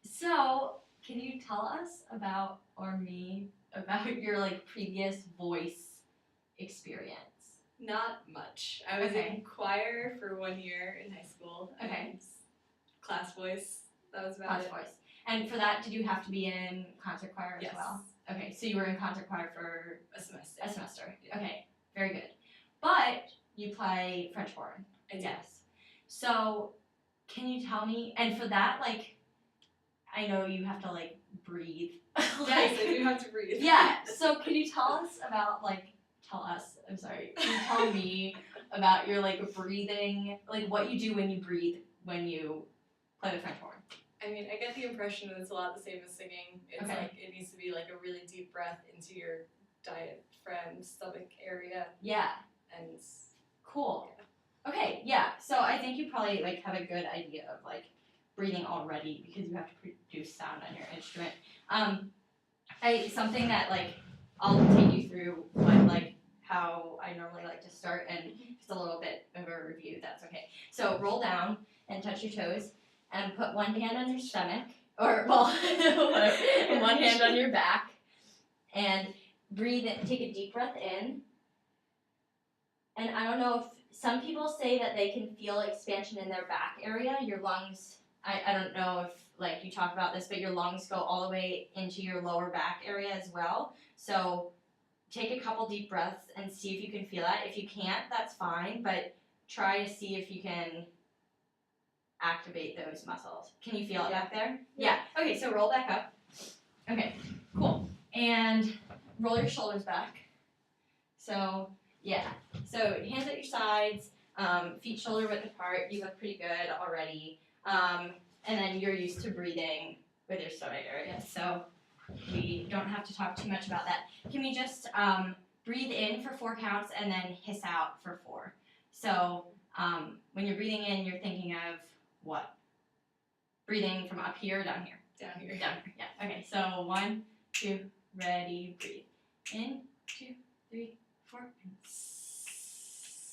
So, can you tell us about, or me, about your like previous voice experience? Not much. I was Okay. in choir for 1 year in high school. Okay. And class voice. That was about Class it. voice. And for that, did you have to be in concert choir as Yes. well? Okay, so you were in concert choir for A semester. a semester. Yeah. Okay, very good. But you play French horn. I did. Yes. So, can you tell me? And for that, like, I know you have to like breathe. Yes, I do have to breathe. Yeah. So, can you tell us about like? Tell us. I'm sorry. Can you tell me about your like breathing? Like what you do when you breathe when you play the French horn? I mean, I get the impression that it's a lot the same as singing. It's Okay. like it needs to be like a really deep breath into your diaphragm, stomach area, Yeah. and Cool. Okay, yeah. So I think you probably like have a good idea of like breathing already because you have to produce sound on your instrument. Something that like I'll take you through what like how I normally like to start and just a little bit of a review. That's okay. So roll down and touch your toes and put one hand on your stomach or well, and one hand on your back and breathe in. Take a deep breath in. And I don't know if some people say that they can feel expansion in their back area. Your lungs, I don't know if like you talk about this, but your lungs go all the way into your lower back area as well. So take a couple deep breaths and see if you can feel that. If you can't, that's fine, but try to see if you can activate those muscles. Can you feel it back there? Yeah. Okay, so roll back up. Okay, cool. And roll your shoulders back. So yeah. So hands at your sides, feet shoulder width apart. You look pretty good already. And then you're used to breathing with your stomach area. So we don't have to talk too much about that. Can we just breathe in for 4 counts and then hiss out for 4? So when you're breathing in, you're thinking of what? Breathing from up here or down here? down here. Down here, yeah. Okay, so 1, 2, ready, breathe. In, 2, 3, 4.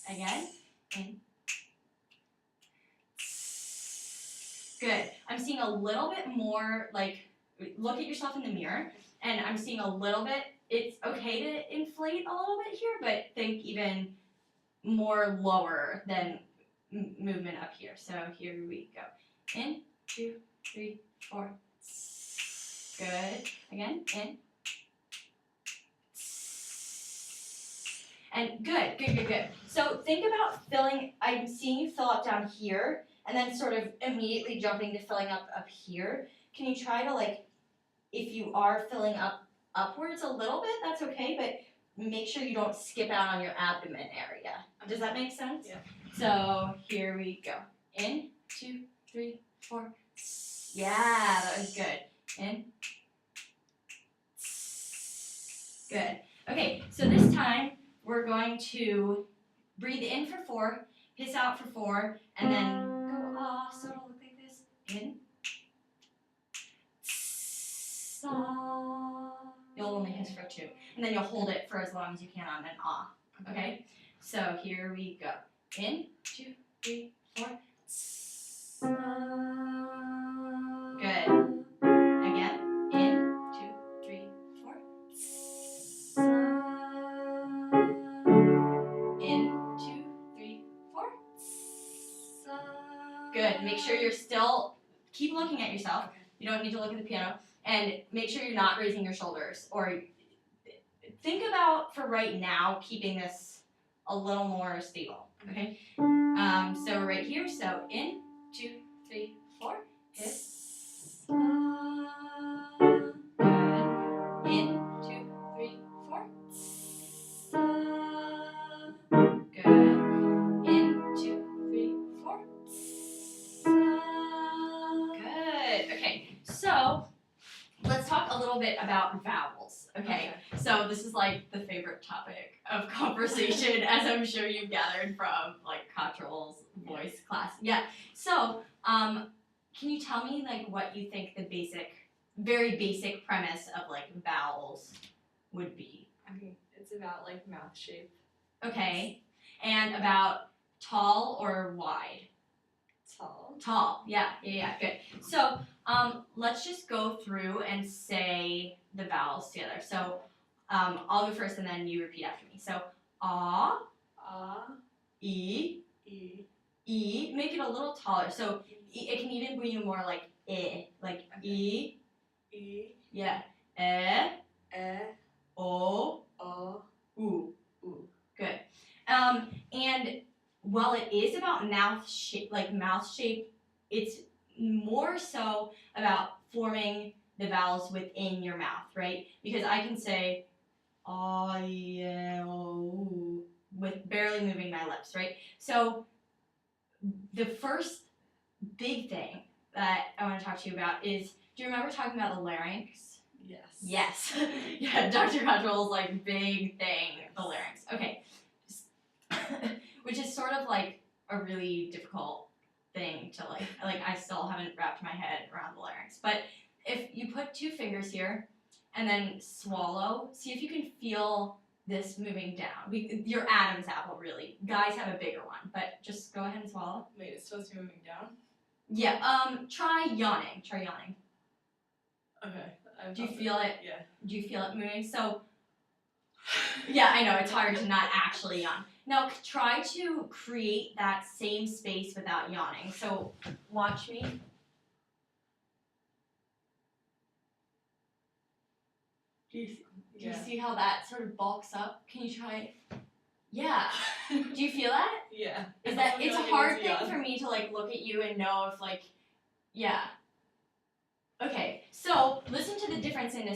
Again. In. Good. I'm seeing a little bit more, like, look at yourself in the mirror, and I'm seeing a little bit, it's okay to inflate a little bit here, but think even more lower than movement up here. So here we go. In, 2, 3, 4. Good. Again. In. And good. So think about filling, I'm seeing you fill up down here, and then sort of immediately jumping to filling up here. Can you try to like, if you are filling up upwards a little bit, that's okay, but make sure you don't skip out on your abdomen area. Does that make sense? Yeah. So here we go. In, 2, 3, 4. Yeah, that was good. In. Good. Okay, so this time we're going to breathe in for 4, hiss out for 4, and then go off so it'll look like this. In. You'll only hiss for 2. And then you'll hold it for as long as you can on an ah. Okay? So here we go. In, 2, 3, 4. Good. Again. In, 2, 3, 4. In, 2, 3, 4. Good. Make sure you're still, keep looking at yourself. You don't need to look at the piano. And make sure you're not raising your shoulders. Or think about, for right now, keeping this a little more stable. Okay? So right here, so in, 2, 3, 4. Hiss. Good. In, 2, 3, 4. Good. In, 2, 3, 4. Good. Okay, so let's talk a little bit about vowels. Okay, so this is like the favorite topic of conversation, as I'm sure you've gathered from like Cottrell's voice class. Yeah. So, can you tell me like what you think the very basic premise of like vowels would be? I mean, it's about like mouth shape. Okay, and about tall or wide? Tall. Yeah, good. So, let's just go through and say the vowels together. So, I'll go first and then you repeat after me. So, ah, e, e. Make it a little taller. So, it can even be more like like e. Yeah. O, oo. Good. And while it is about mouth shape, it's more so about forming the vowels within your mouth, right? Because I can say ah, yeah, oh, with barely moving my lips, right? So the first big thing that I want to talk to you about is, do you remember talking about the larynx? Yes. Yeah, Dr. Cottrell's like big thing, the larynx. Okay. Which is sort of like a really difficult thing to like I still haven't wrapped my head around the larynx. But if you put 2 fingers here and then swallow, see if you can feel this moving down. Your Adam's apple, really. Guys have a bigger one, but just go ahead and swallow. Wait, it's supposed to be moving down? Yeah, try yawning. Okay. Do you feel it? Yeah. Do you feel it moving? So, yeah, I know, it's hard to not actually yawn. Now, try to create that same space without yawning. So, watch me. Do you see how that sort of bulks up? Can you try it? Yeah. Do you feel that? Yeah. It's a hard thing for me to like look at you and know if like, yeah. Okay, so listen to the difference in your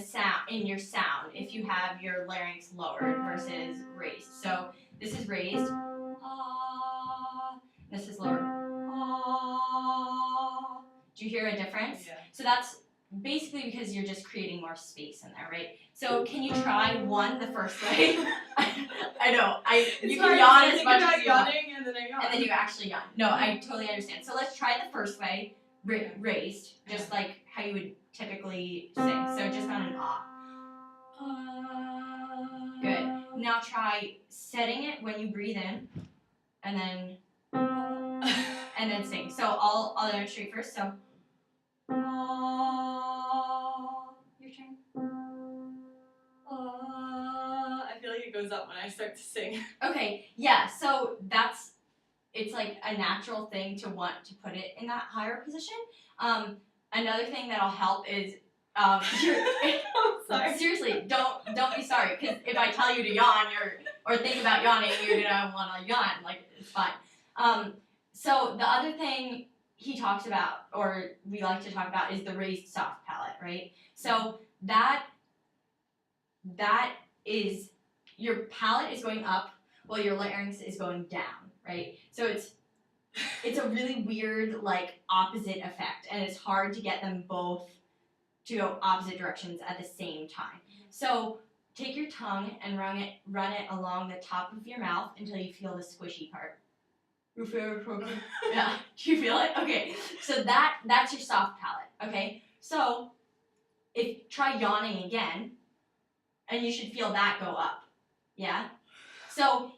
sound if you have your larynx lowered versus raised. So this is raised, ah. This is lowered, ah. Do you hear a difference? Yeah. So that's basically because you're just creating more space in there, right? So can you try one the first way? I know. You can yawn as much as you want. Yawning and then I yawn. And then you actually yawn. No, I totally understand. So let's try the first way, raised, just like how you would typically sing. So just on an ah. Good. Now try setting it when you breathe in, and then sing. So I'll demonstrate first. So. Your turn. I feel like it goes up when I start to sing. Okay, yeah, so it's like a natural thing to want to put it in that higher position. Another thing that'll help is, I'm sorry. Seriously, don't be sorry, because if I tell you to yawn, or think about yawning, you're gonna want to yawn, like, it's fine. So the other thing he talks about, or we like to talk about, is the raised soft palate, right? So that is, your palate is going up while your larynx is going down, right? So it's a really weird, like, opposite effect, and it's hard to get them both to go opposite directions at the same time. So take your tongue and run it along the top of your mouth until you feel the squishy part. Yeah, do you feel it? Okay, so that's your soft palate, okay? So try yawning again, and you should feel that go up, yeah? So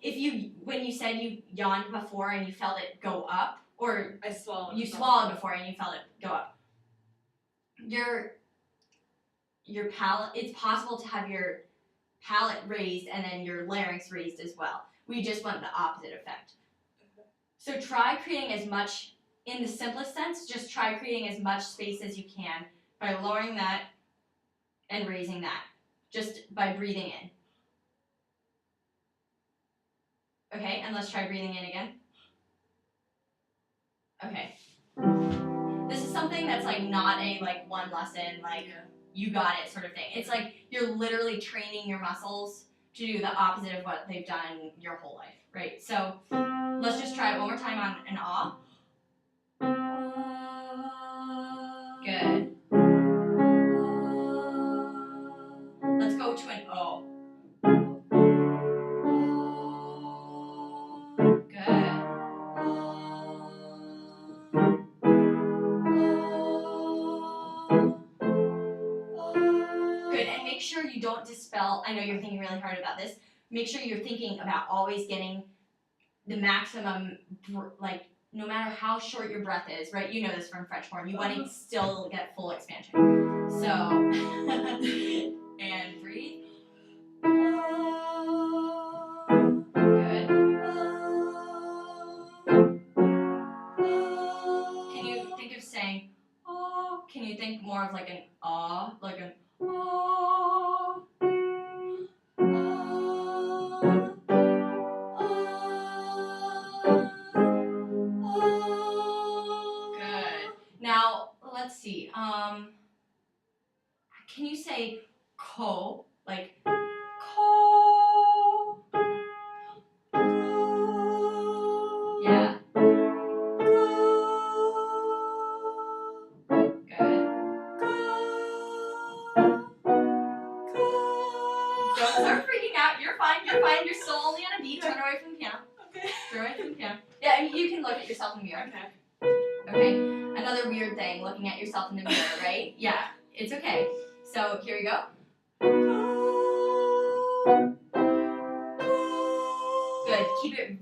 when you said you yawned before and you felt it go up, or I swallowed. You swallowed before and you felt it go up, your palate, it's possible to have your palate raised and then your larynx raised as well. We just want the opposite effect. So try creating as much, in the simplest sense, just try creating as much space as you can by lowering that and raising that, just by breathing in. Okay, and let's try breathing in again. Okay. This is something that's like not a like one lesson, like you got it sort of thing. It's like you're literally training your muscles to do the opposite of what they've done your whole life, right? So let's just try it one more time on an ah. Good. Let's go to an O. Good, and make sure you don't dispel, I know you're thinking really hard about this, make sure you're thinking about always getting the maximum, like, no matter how short your breath is, right? You know this from French horn. You want to still get full expansion. So, and breathe. Good. Can you think of saying, oh? Can you think more of like an ah, like an ah? Good. Now let's see. Can you say ko, like ko? Yeah. Good. Don't start freaking out. You're fine. You're fine. You're still only on a beat. Turn away from the piano. Okay. Turn away from the piano. Yeah, I mean, you can look at yourself in the mirror. Okay. Okay. Another weird thing, looking at yourself in the mirror, right? Yeah. It's okay. So here we go. Good. Keep it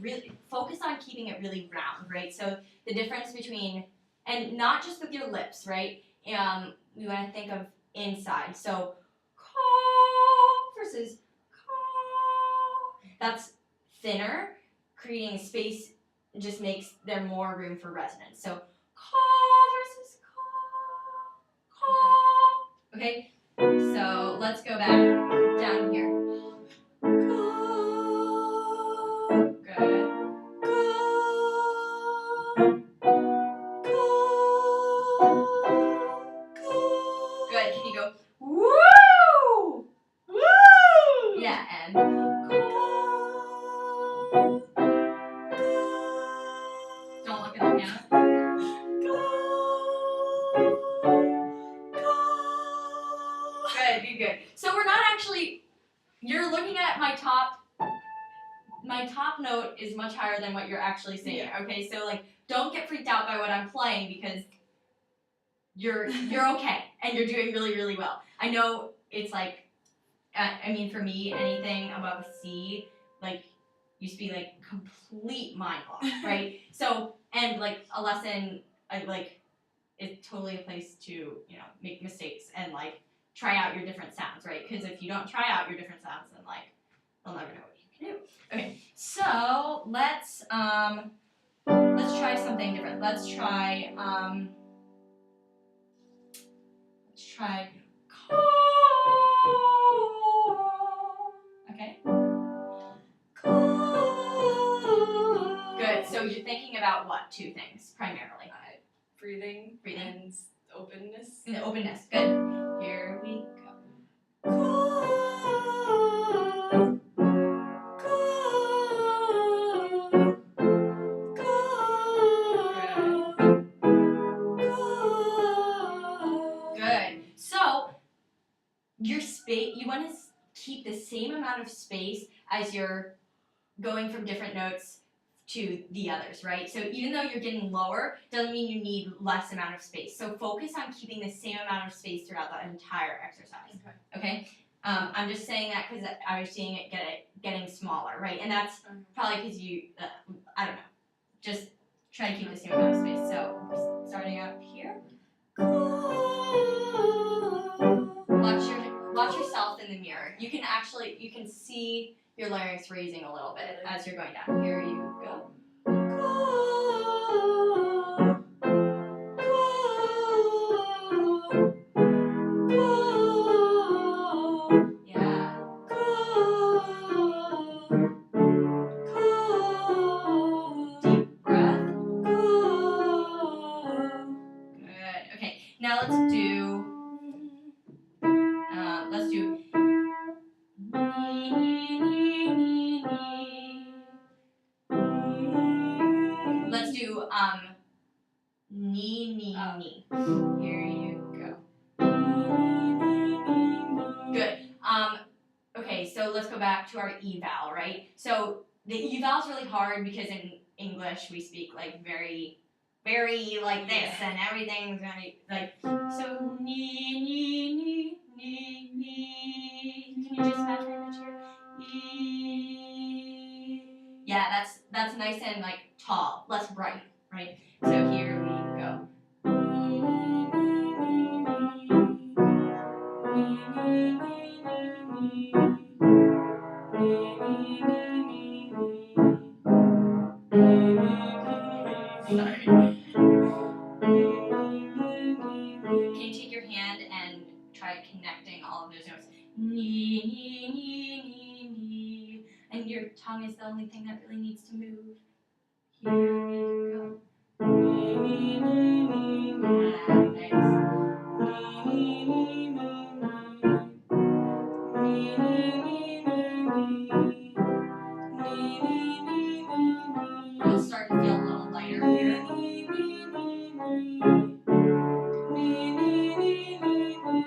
really, focus on keeping it really round, right? So the difference between, and not just with your lips, right? We want to think of inside. So, ka versus ka. That's thinner. Creating space just makes there more room for resonance. So, ka versus ka, ka. Okay? So let's go back down here. Good. Good. Can you go woo? Woo! Yeah, and don't look at the piano. Good, good. So we're not actually, you're looking at my top note is much higher than what you're actually singing. Yeah. Okay, so like don't get freaked out by what I'm playing because you're okay and you're doing really, really well. I know it's like, I mean for me, anything above a C, like used to be like complete mind block, right? So, and like a lesson, it's totally a place to, you know, make mistakes and like try out your different sounds, right? Because if you don't try out your different sounds, then like they'll never know what you can do. Okay, so let's try something different. Let's try okay. Good. So you're thinking about what? Two things primarily. Breathing. Breathing. And openness. And the openness. Good. Here we go. Good. So your space, you want to keep the same amount of space as you're going from different notes to the others, right? So even though you're getting lower, doesn't mean you need less amount of space. So focus on keeping the same amount of space throughout the entire exercise. Okay? I'm just saying that because I was seeing it getting smaller, right? And that's probably because you, I don't know, just try to keep the same amount of space. So starting out here. Watch yourself in the mirror. You can see your larynx raising a little bit as you're going down. Here you go. Yeah. Deep breath. Good. Okay. Now let's do knee, knee. Here you go. Good. Okay, so let's go back to our E vowel, right? So the E vowel is really hard because in English we speak like very, very like this, and everything's gonna be like, so knee, knee, knee, knee, knee. Can you just match my pitch here? E. Yeah, that's nice and like tall. Let's try connecting all of those notes. Ni, ni, ni, ni, ni. And your tongue is the only thing that really needs to move. Here we go. Ni, ni, ni, ni, ni. Nice. Ni, ni, ni, ni, ni. Ni, ni, ni, ni, ni. Ni, ni, ni, ni, ni. You'll start to feel a little lighter here. Ni, ni, ni, ni. Ni, ni, ni, ni, ni.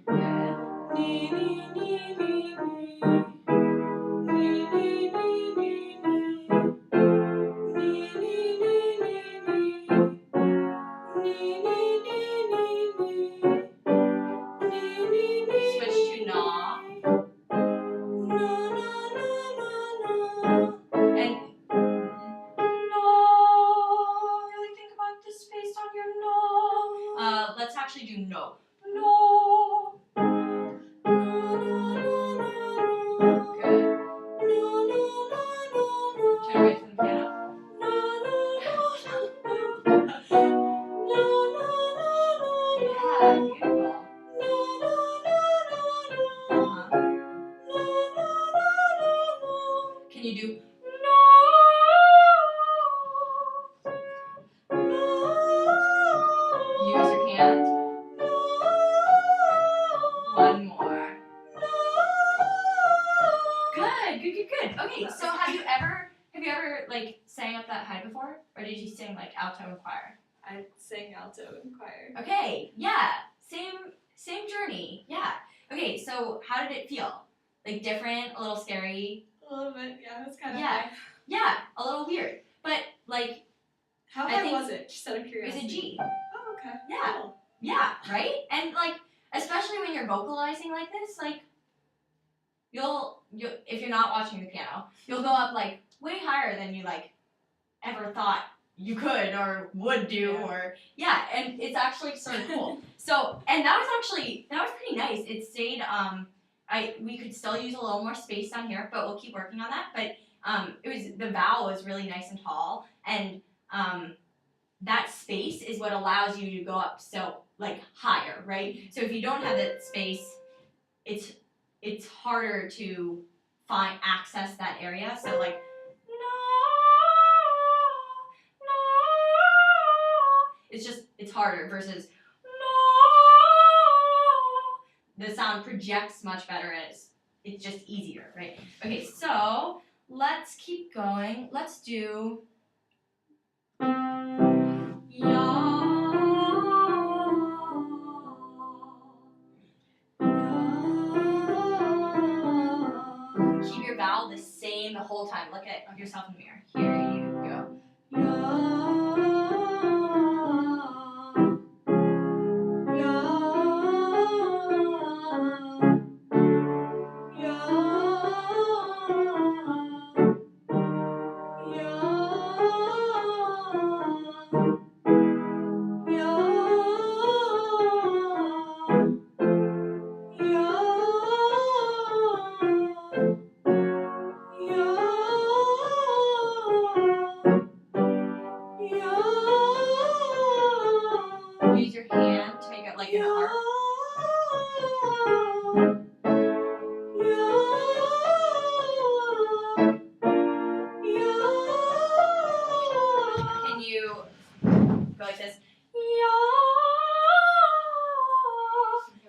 Good. Ni, ni, ni, ni, ni. Ni, ni, ni, ni, ni. Ni, ni, ni, ni, ni. Ni, ni, ni, ni, ni. Ni, ni, ni. Switch to na. Na, na, na, na, na. And no. Really think about the space on your no. Let's actually do no. No. No, no, no, no, no. Good. No, no, no, no, no. Turn away from the piano. No, no, no, no, no. No, no, no, no, no. Yeah, beautiful. No, no, no, no, no. No, no, no, no, no. Can you do no? No. Use your hand. No. One more. No. Good, good, good, good. Okay, so have you ever like sang up that high before, or did you sing like alto and choir? I sang alto in choir. Okay, yeah, same journey, yeah. Okay, so how did it feel? Like different, a little scary? A little bit, yeah, it was kind of Yeah. high. Yeah, a little weird, but like How I high think was it? Just out of it curiosity. was a G. Oh, okay. Yeah. Cool. Yeah, right? And like, especially when you're vocalizing like this, like, you'll if you're not watching the piano, you'll go up like way higher than you like ever thought you could or would do, Yeah. or and it's actually sort of cool. So, and that was pretty nice. It stayed we could still use a little more space down here, but we'll keep working on that. But the vowel was really nice and tall, and that space is what allows you to go up so like higher, right? So if you don't have that space, it's harder to access that area. So like it's harder versus the sound projects much better and it's just easier, right? Okay, so let's keep going. Let's do keep your vowel the same the whole time. Look at yourself in the mirror. Here you go. Use your hand to make it like an arc. Can you go like this?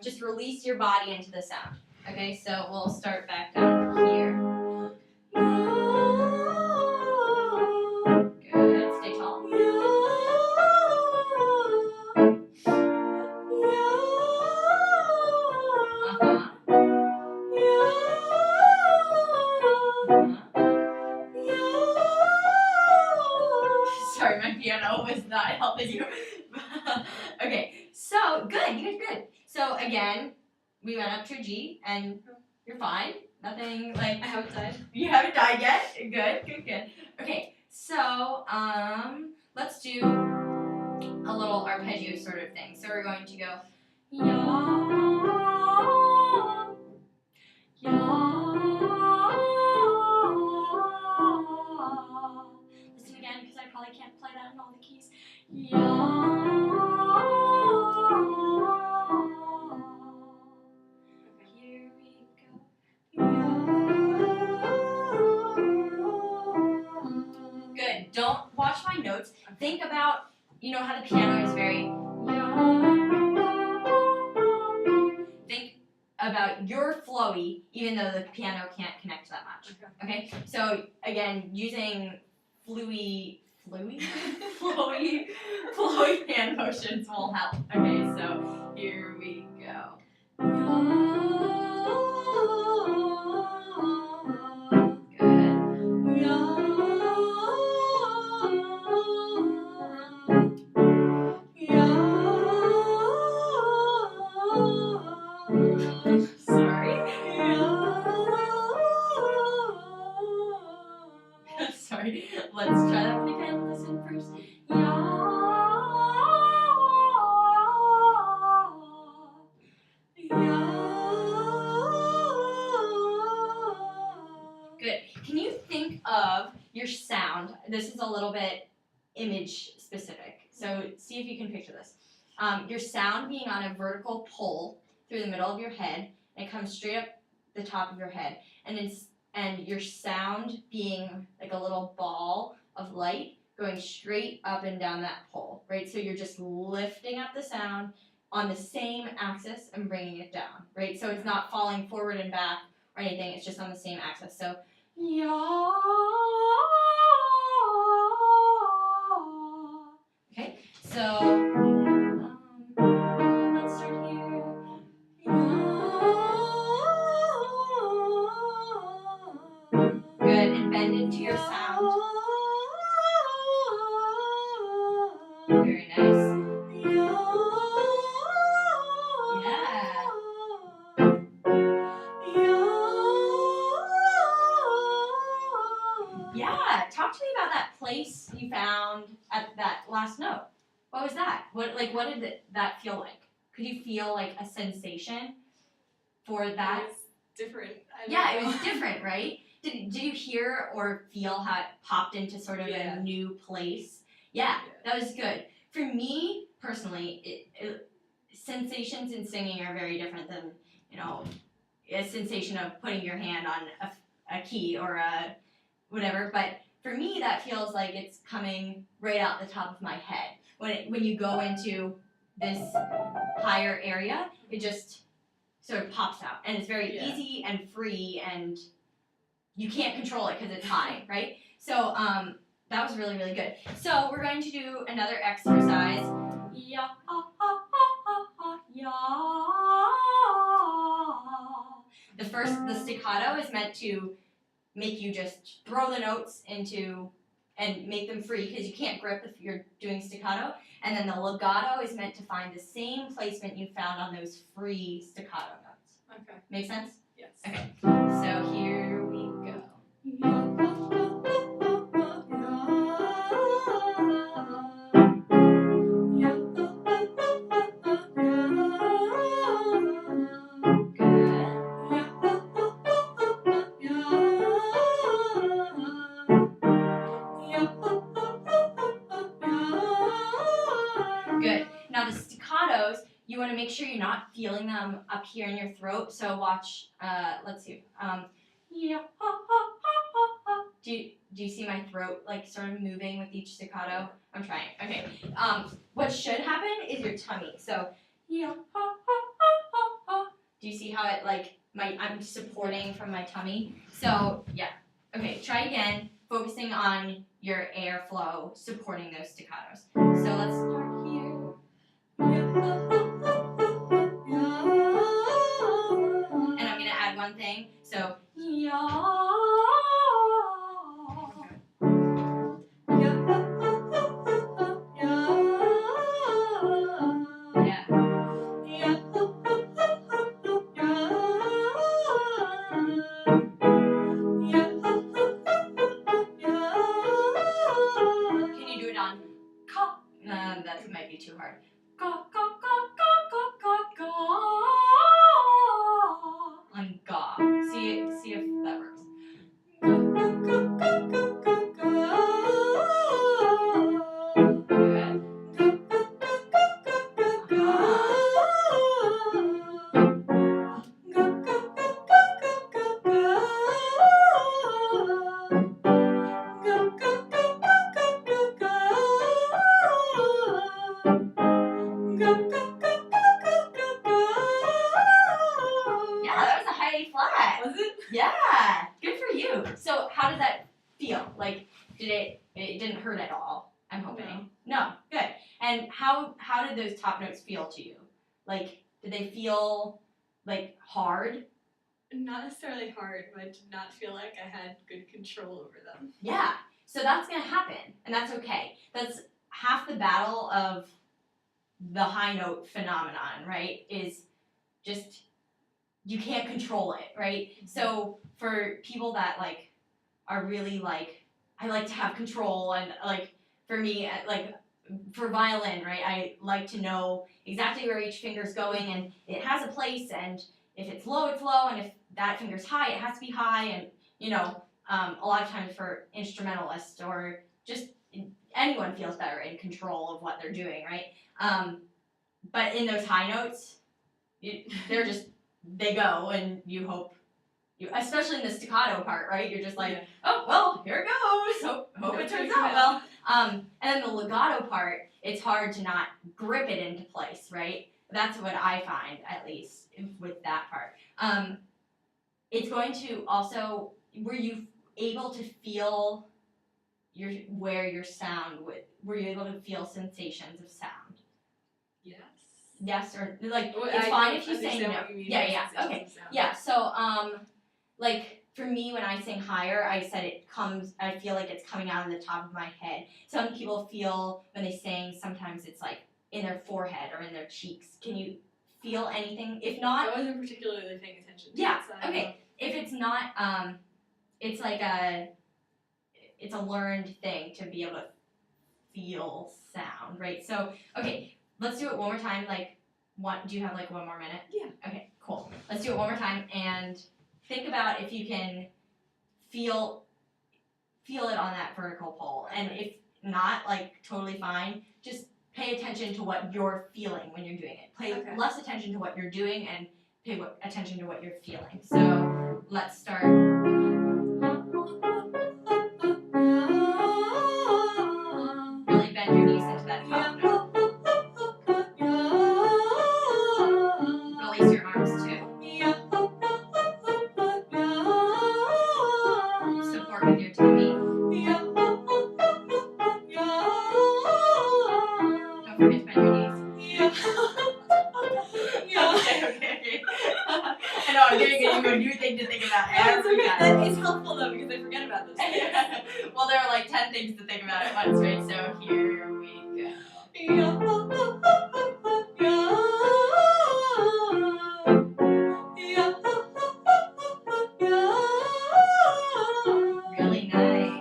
Just release your body into the sound. Okay, so we'll start back down here. Good, stay tall. Sorry, my piano was not helping you. Okay, so good. So again, we went up to a G, and you're fine. Nothing like I haven't died. you haven't died yet. Good. Okay, so let's do a little arpeggio sort of thing. So we're going to go Listen again, because I probably can't play that in all the keys. think about, you know how the piano is very, think about your flowy, even though the piano can't connect that much. Okay? So again, using flowy hand motions will help. Okay, so here we go. Sorry. Sorry. Let's try that one again. Listen first. Good. Can you think of your sound? This is a little bit image specific. So see if you can picture this. Your sound being on a vertical pole through the middle of your head, and it comes straight up the top of your head, and your sound being like a little ball of light going straight up and down that pole, right? So you're just lifting up the sound on the same axis and bringing it down, right? So it's not falling forward and back or anything, it's just on the same axis. So, okay, so let's start here. Good, and bend into your sound. Very nice. Yeah, talk to me about that place you found at that last note. What was that? What did that feel like? Could you feel like a sensation for that? It was different. Yeah, it was different, right? Did you hear or feel how it popped into sort of Yeah. a new place? Yeah, that was good. For me, personally, sensations in singing are very different than, you know, a sensation of putting your hand on a key or a whatever. But for me, that feels like it's coming right out the top of my head. When you go into this higher area, it just sort of pops out. And it's very easy and free, and you can't control it because it's high, right? So that was really, really good. So we're going to do another exercise. Ya, ya. The staccato is meant to make you just throw the notes into and make them free because you can't grip if you're doing staccato. And then the legato is meant to find the same placement you found on those free staccato notes. Okay. Make sense? Yes. Okay. So here we go. Good. Now the staccatos, you want to make sure you're not feeling them up here in your throat. So watch. Let's see. Do you see my throat like sort of moving with each staccato? I'm trying. Okay. What should happen is your tummy. So do you see how it like I'm supporting from my tummy? So yeah. Okay. Try again. Focusing on your airflow, supporting those staccatos. So let's start here. And I'm gonna add one thing. So can you do it on ka? That might be too hard. Ka ka ka how did that feel? Like, it didn't hurt at all, I'm hoping. No, good. And how did those top notes feel to you? Like, did they feel, like, hard? Not necessarily hard, but I did not feel like I had good control over them. Yeah. So that's gonna happen, and that's okay. That's half the battle of the high note phenomenon, right? Is just, you can't control it, right? So for people that like are really like, I like to have control, and like for me, like for violin, right, I like to know exactly where each finger's going, and it has a place, and if it's low, it's low, and if that finger's high, it has to be high, and you know, a lot of times for instrumentalists or just anyone feels better in control of what they're doing, right? But in those high notes, they're just, they go, and you hope, especially in the staccato part, right? You're just like, oh, well, here it goes, hope it turns out well. And then the legato part, it's hard to not grip it into place, right? That's what I find, at least, with that part. It's going to also, were you able to feel where your sound were you able to feel sensations of sound? Yes. Yes, or like, Well, it's I fine don't if you say understand no. what you mean Yeah, by yeah, sensations okay. of sound. Yeah, so like for me when I sing higher, I said I feel like it's coming out of the top of my head. Some people feel when they sing, sometimes it's like in their forehead or in their cheeks. Can you feel anything? If not, I wasn't particularly paying attention to yeah, it, so I don't okay. know. If it's not, it's like it's a learned thing to be able to feel sound, right? So, okay, let's do it one more time. Like, do you have like one more minute? Yeah. Okay, cool. Let's do it one more time and think about if you can feel it on that vertical pole. And if not, like, totally fine. Just pay attention to what you're feeling when you're doing it. Pay less attention to what you're doing and pay attention to what you're feeling. So, let's start. Really bend your knees into that top note. Release your arms too. Support with your tummy. Don't forget to bend your knees. Okay. I know, I'm giving you a new thing to think about every time. It's helpful though because I forget about those things. Well, there are like 10 things to think about at once, right? So here we go. Really nice.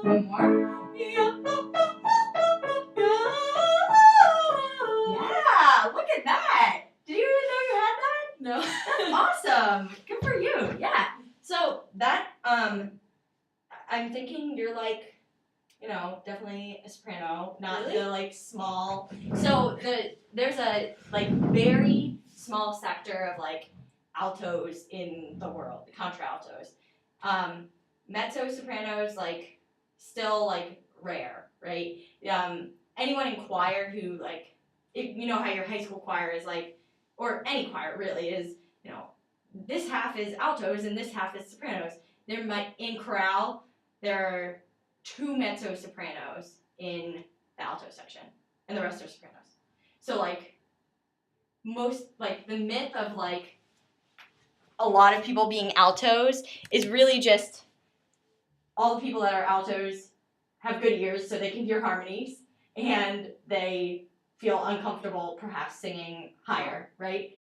One more. Yeah, look at that. Did you even know you had that? No. That's awesome. Good for you. Yeah. So that I'm thinking you're like, you know, definitely a soprano, not Really? the like small. So there's a like very small sector of like altos in the world, the contraltos. Mezzo sopranos like still like rare, right? Anyone in choir who like, you know how your high school choir is like, or any choir really is, you know, this half is altos and this half is sopranos. In chorale, there are 2 mezzo sopranos in the alto section, and the rest are sopranos. So like the myth of like a lot of people being altos is really just all the people that are altos have good ears so they can hear harmonies, and they feel uncomfortable perhaps singing higher, right?